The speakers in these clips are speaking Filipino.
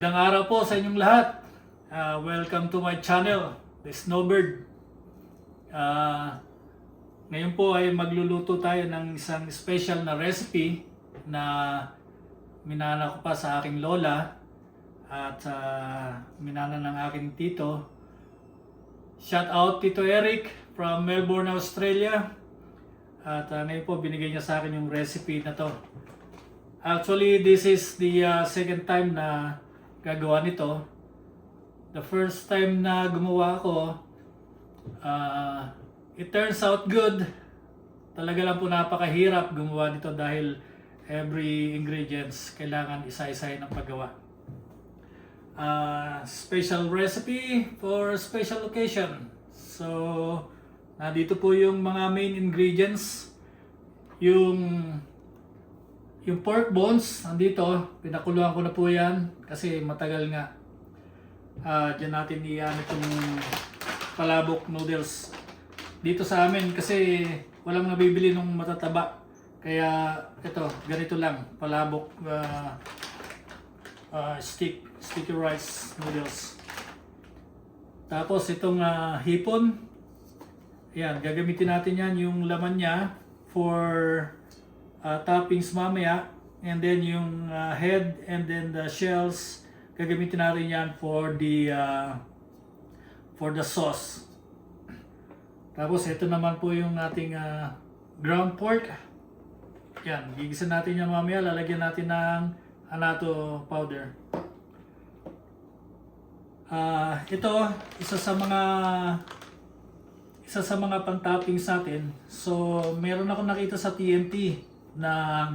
Magandang araw po sa inyong lahat. Welcome to my channel, The Snowbird. Ngayon po ay magluluto tayo ng isang special na recipe na minana ko pa sa aking lola at minana ng aking tito. Shout out Tito Eric from Melbourne, Australia. At ngayon po binigay niya sa akin yung recipe na to. Actually, this is the second time na gagawa nito. The first time na gumawa ako, it turns out good. Talaga lang po napakahirap gumawa nito dahil every ingredients kailangan isa-isahin ng paggawa. Special recipe for special occasion. So, dito po yung mga main ingredients. Yung pork bones, nandito, pinakuluan ko na po yan kasi matagal nga. Diyan natin iyan itong palabok noodles. Dito sa amin kasi walang nabibili ng matataba. Kaya ito, ganito lang, palabok sticky rice noodles. Tapos itong hipon, ayan, gagamitin natin yan, yung laman niya for toppings mamaya, and then yung head and then the shells gagamitin natin yan for the sauce. Tapos ito naman po yung ating ground pork. Yan, gigisan natin yan mamaya, lalagyan natin ng annatto powder. Ito isa sa mga pang-toppings natin. So meron ako nakita sa TNT na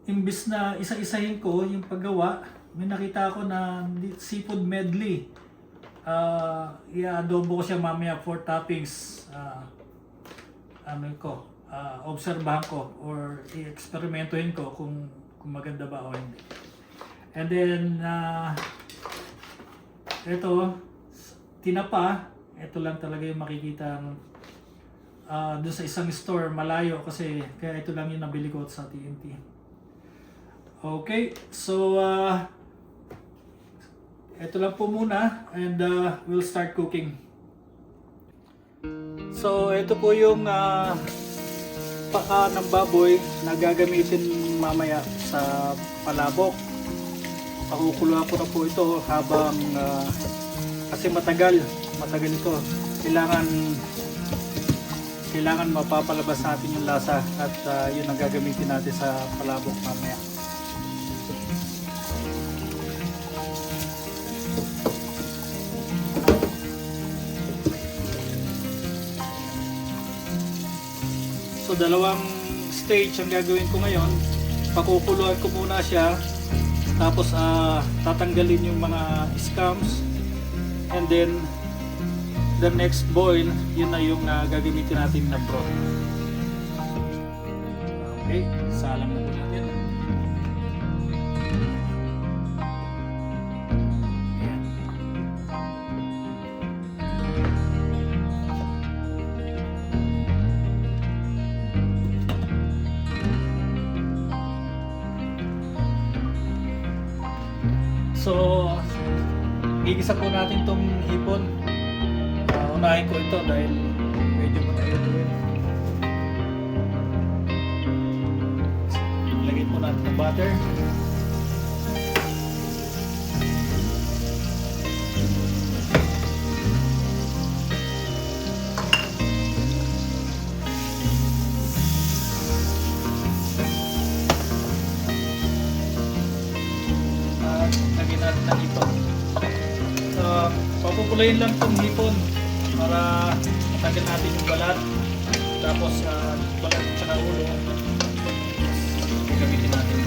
imbis na isa-isahin ko yung paggawa, may nakita ako na seafood medley. I-adobo ko siya mamaya for toppings. Obserbahan ko or i-eksperimentohin ko kung maganda ba o hindi. And then ito, tinapa. Ito lang talaga yung makikita doon sa isang store malayo kasi kaya ito lang yung nabili ko sa TNT. Okay, so ito lang po muna and we'll start cooking. So ito po yung paa ng baboy na gagamitin mamaya sa palabok. Pakukuluan ko na po ito habang kasi matagal ito. Kailangan mapapalabas natin yung lasa at yun ang gagamitin natin sa palabok mamaya. So dalawang stage ang gagawin ko ngayon. Pakukuluan ko muna siya, tapos tatanggalin yung mga scums, and then the next boil, yun na yung gagamitin natin na broth. Okay, salang na po natin. Ayan. So, gigisa po natin tong hipon. Unahin ko ito dahil medyo matagal ito. Lagyan po natin ng butter. At lagyan natin ng ito. Papupulayin lang itong hipon para matanggal natin yung balat, tapos balat at saka ulo gagamitin natin.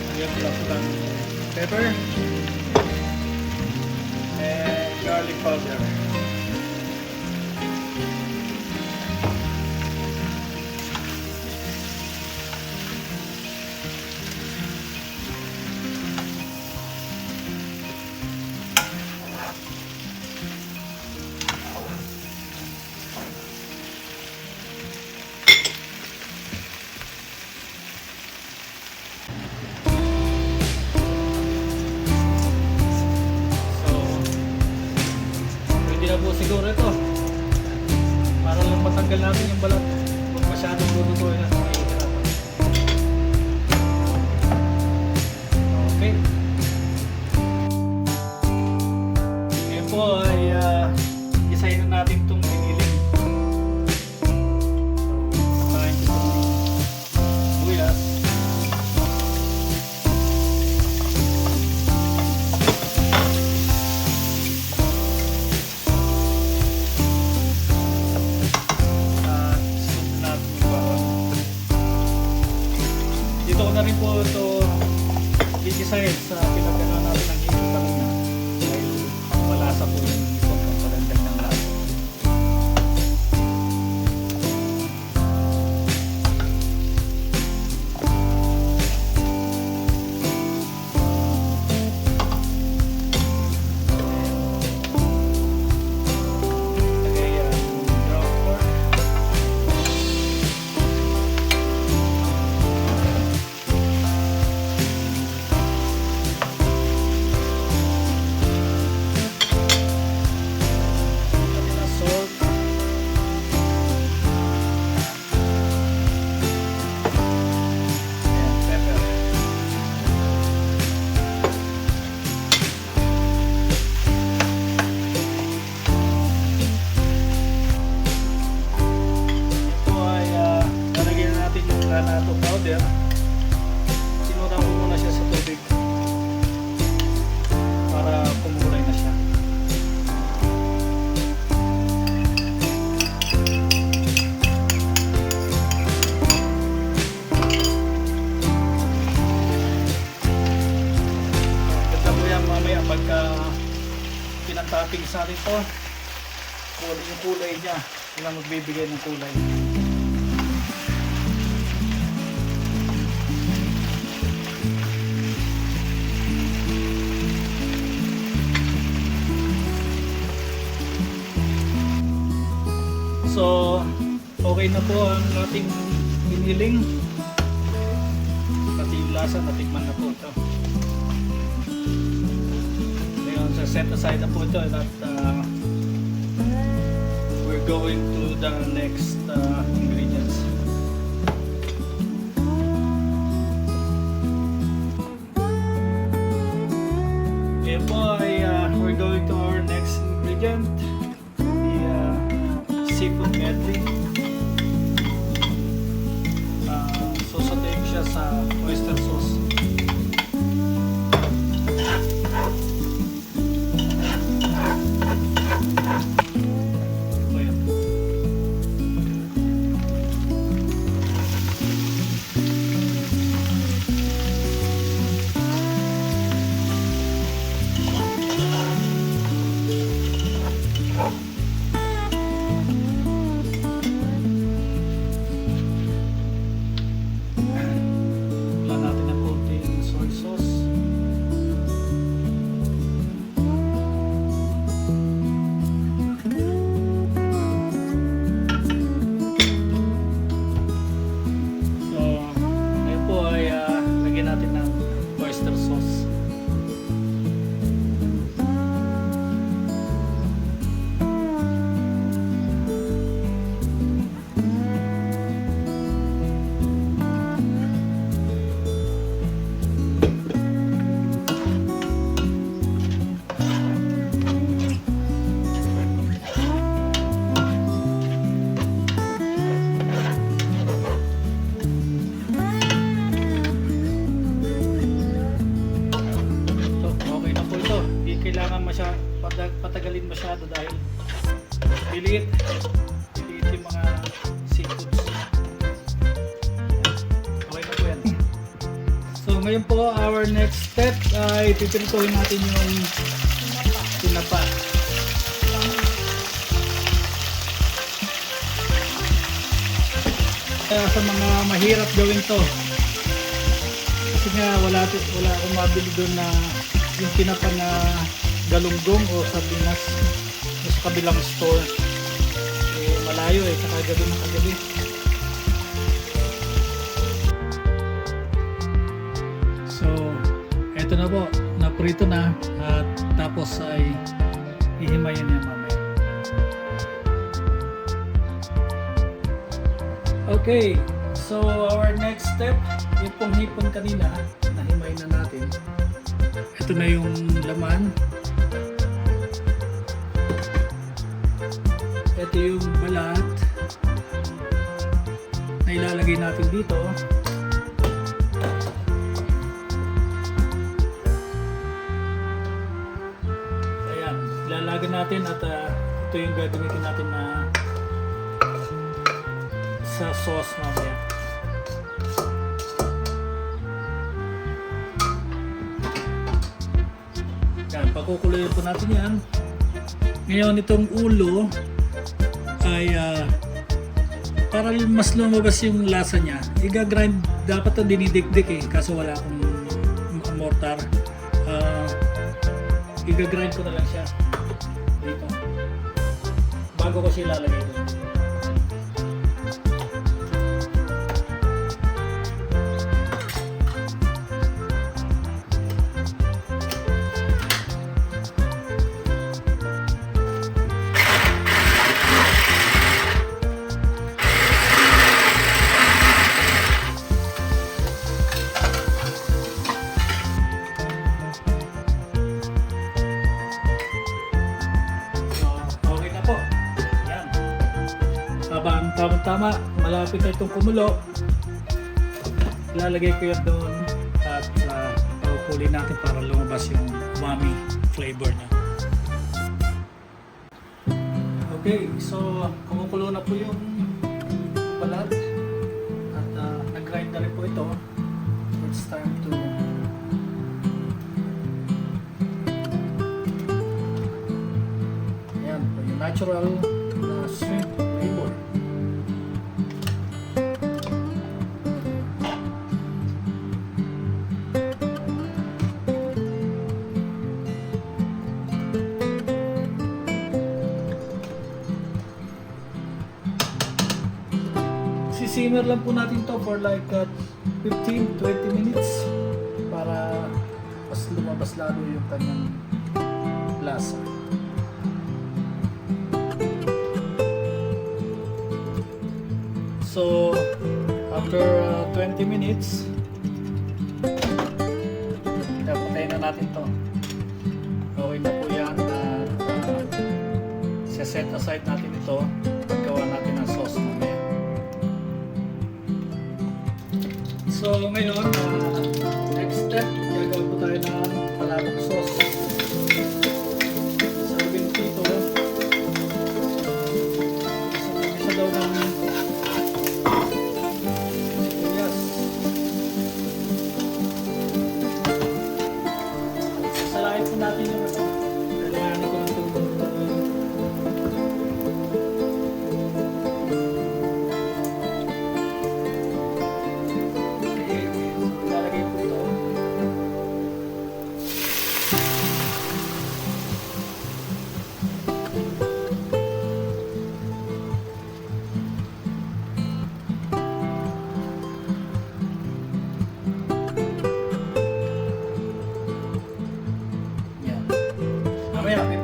Lagyan ko lang ng pepper and garlic powder. Kaya po siguro ito. Para lang matanggal natin yung balat. Huwag masyadong lulutuin na. Okay. Ngayon po ay isayin na natin itong giniling. So, kain ko itong buyas. Dito ko na rin po ito gigisahin sa pinagkana natin ng hiling kanina dahil malasa po yung kontrang palandag ng lasa. Lagay ang ground pork. Granado powder. Sinura ko muna siya sa tubig para kumulay na siya. Ganda po yan mamaya pagka pinantapping sa rin po. Yung kulay niya. Yun ang magbibigay ng kulay. So, okay na po ang ating giniling. Pati yung lasa, natikman na po ito. Ngayon, set aside na po ito at we're going to the next ingredients. Ngayon po ay we're going to our next ingredient. Seafood medley. Sosotein siya sa oyster sauce. Ayan. Patagalin masyado dahil piliit yung mga seafoods. Okay na po yan. So ngayon po, our next step ay pipirituhin natin yung tinapa. Kaya sa mga mahirap gawin to, kasi nga wala akong mabili doon na yung tinapa na galunggong o sardinas sa kabilang store. Malayo saka gabi na kagabi. So eto na po, naprito na at tapos ay ihimayin niya mamaya. Okay, so our next step, yung pong hipon kanina, nahimay na natin. Ito na yung laman. Ito yung balat na ilalagay natin dito. Ayan, ilalagay natin at ito yung gagamitin natin na sa sauce mamaya. Yan, pakukuluyin po natin yan. Ngayon itong ulo ay para mas lumabas yung lasa niya, i-grind, dapat ito dinidikdik eh, kaso wala akong mortar. I-grind ko na lang siya dito bago ko siya ilalagay doon. Habang tama-tama, malapit na itong kumulo, ilalagay ko yan doon at pakukulin natin para lumabas yung umami flavor niya. Okay, so kumukulo na po yung balat at nag-grind na rin po ito. It's time to ayan po yung natural na shrimp flavor. Simmer lang po natin to for like 15-20 minutes para mas lumabas lalo yung kanyang lasa. So after 20 minutes, patayin na natin to. Okay na po yan at set aside natin ito paggawa natin ng sauce mamaya. So ngayon, next step, gagawin po tayo ng palabok sauce. Sabihin dito, isa daw ng sibuyas. Sasalain po natin yung ito. Kailangan ko ng tubig.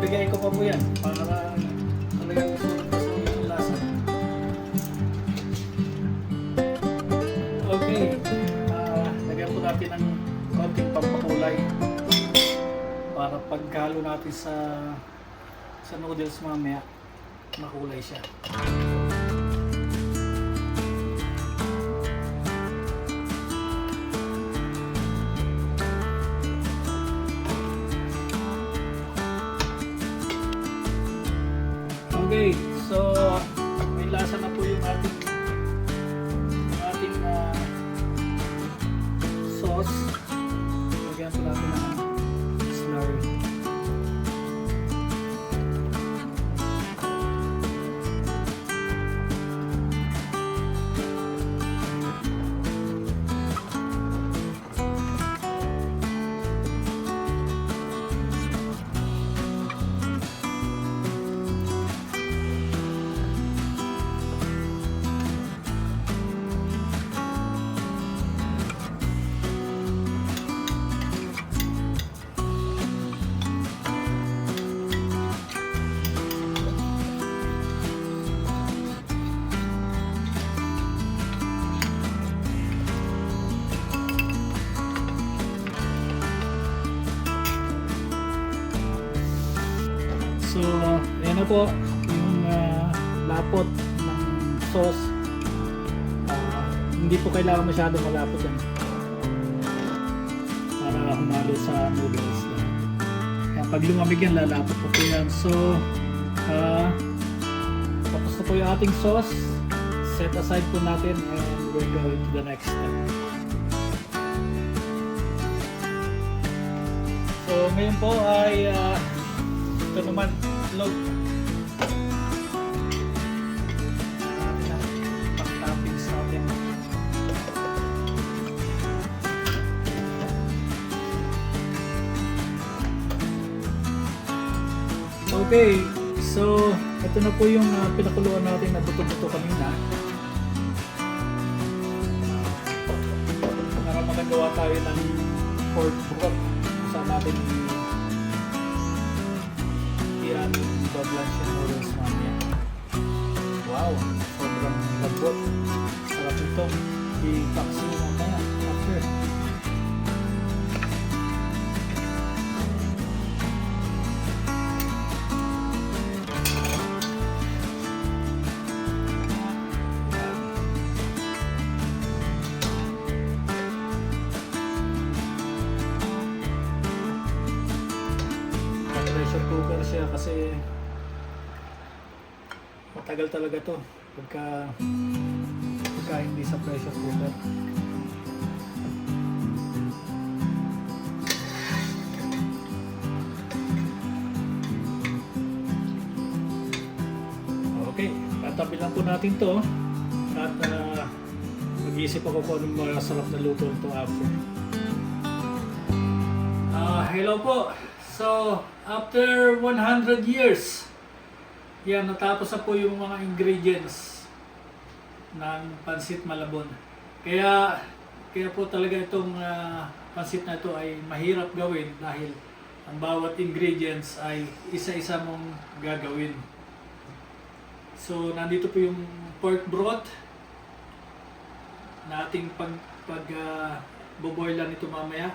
Bigay ko pa po yan para talagang sulit yung lasa. Okay, lagyan po natin ng konting pampakulay para pagkalo natin sa noodles mamaya, makulay siya. Okay, so may lasa na po yung ating sauce. Lagyan po natin ng slurry. ayan na po yung lapot ng sauce. Hindi po kailangan masyado malapot yan para humalo sa noodles. Kaya pag lumamig yan, lalapot po po yan. So, tapos na po yung ating sauce. Set aside po natin and we're going to the next step. So, ngayon po ay ito naman, itlog. Pang-toppings natin. Okay, so ito na po yung pinakuluan natin na buto-buto kanina. Para makagawa tayo ng pork broth. Saan natin i-ano yung bablanch yung noodles mamaya. Wow, sobrang lambot. Sarap ito. I-paksi mamaya after. Pressure cooker siya kasi matagal talaga to pagka hindi sa pressure cooker. Okay, tatabi lang po natin to at mag-iisip ako kung anong masarap na luto ito after. Hello po. So, after 100 years, yan, natapos na po yung mga ingredients ng pansit Malabon. Kaya po talaga itong pansit na ito ay mahirap gawin dahil ang bawat ingredients ay isa-isa mong gagawin. So, nandito po yung pork broth na ating boboilan ito mamaya.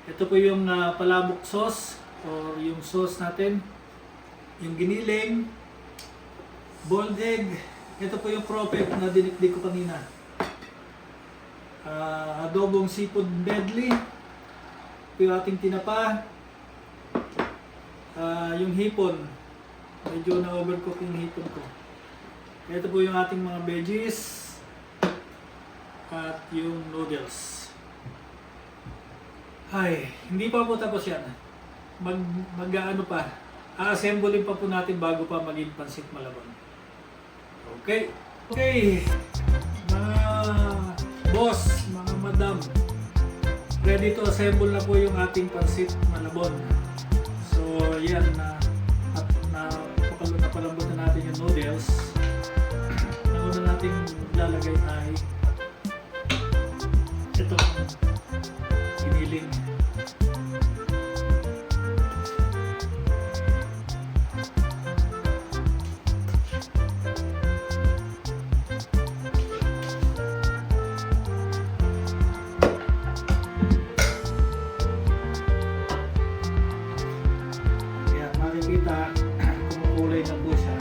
Ito po yung palabok sauce or yung sauce natin, yung giniling, boiled egg, ito po yung propet na dinikdik ko kanina, adobong seafood medley, ito yung ating tinapa, yung hipon, medyo na-overcook yung hipon ko, ito po yung ating mga veggies, at yung noodles. Ay, hindi pa po tapos yan. Mag-ano pa, a-assemblein pa po natin bago pa maging pansit Malabon. Okay, mga boss, mga madam, ready to assemble na po yung ating pansit Malabon. So yan, napalambot na natin yung noodles. Ang una natin lalagay ay ito, giniling. Kumukulay na po siya.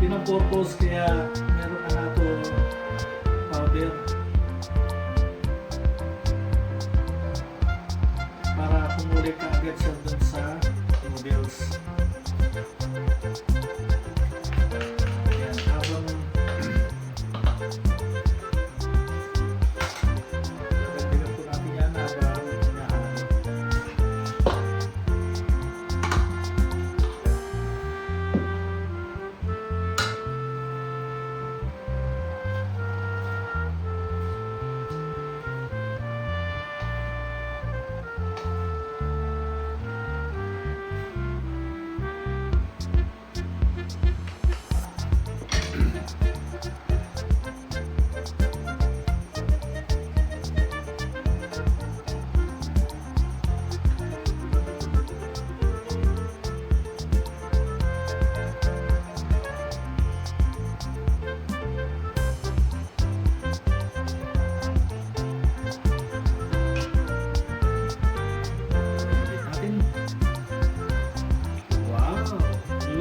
Yun ang purpose kaya meron na nato powder para kumulay ka agad siya dun sa noodles. Ayan, habang dagdagan po natin yan habang hinahanap.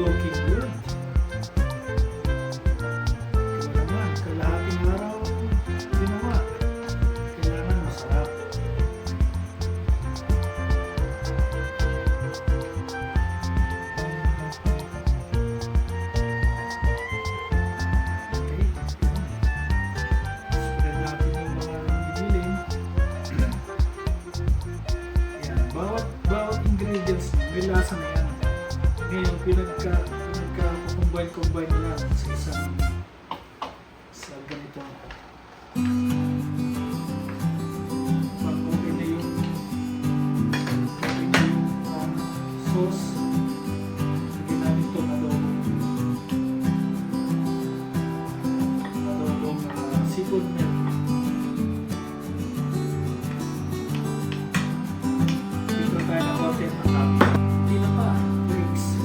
looking good. Ito naman, kalahating araw ginawa. Kailangan masarap. Okay. Spread natin yung mga giniling. Yan. Bawat ingredients may lasa na yan. Ngayon, pinagka-combine nila sa isang sa ganito. Pag okay na yung sauce, lagyan natin itong adobong seafood milk. Dito tayo na konti ng topping. Hindi na pa, drinks.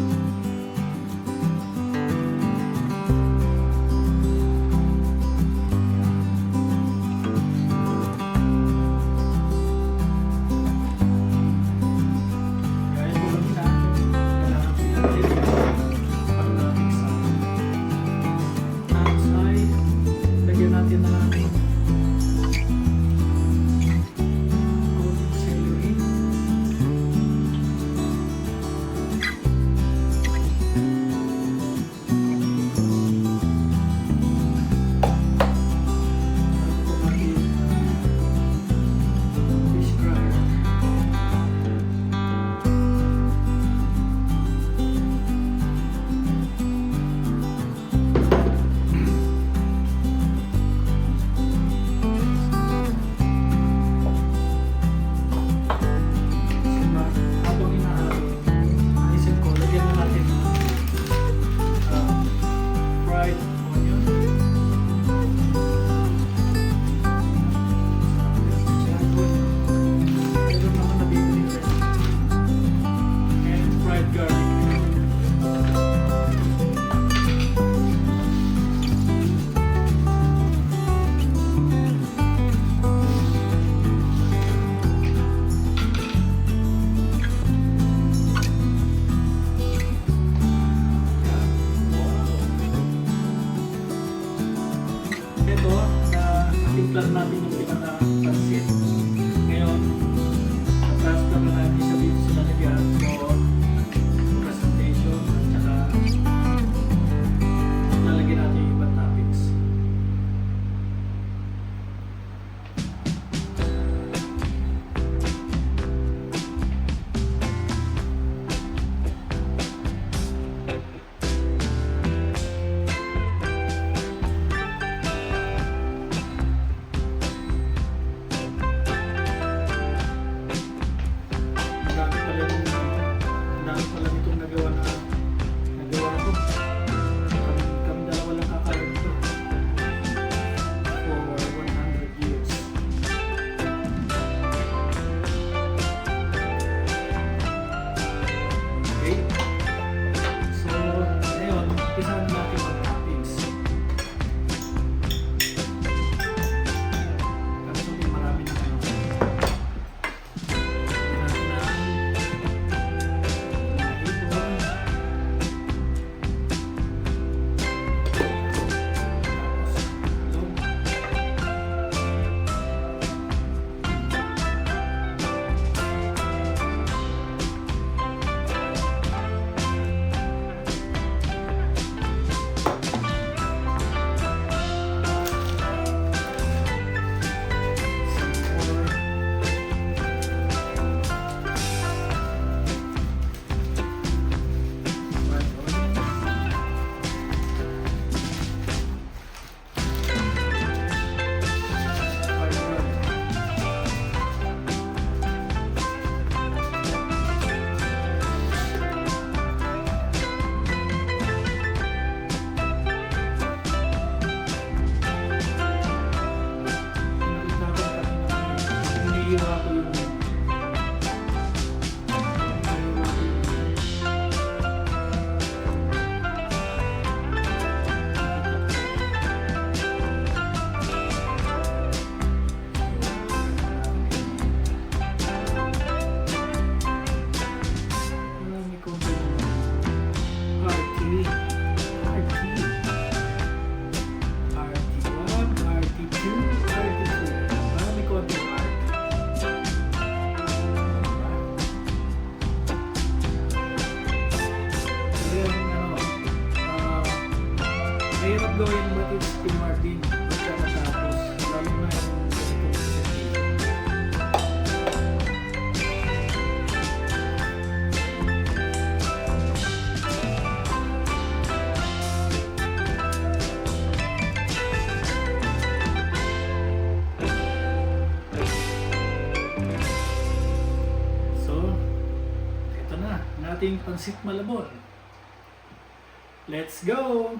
Gaya ko lang na, kailangan pinatid pagdating sa tapos ay lagyan natin na natin konting celery. Fish fryer. Habang hinahalo, naisip ko, lagyan na natin ng fried onion. Meron naman nabibili rin. And fried garlic. Ito, natimplan natin yung pinaka-pansit. Ngayon, na-transfer na natin sa dito sa lalagyan for presentation at saka lalagyan natin yung ibang toppings. Mahirap gawin ba ito si Tim Martin pagkatapos, lalo na yung ganitong presentation. So, ito na, ang ating pansit malabon. Let's go!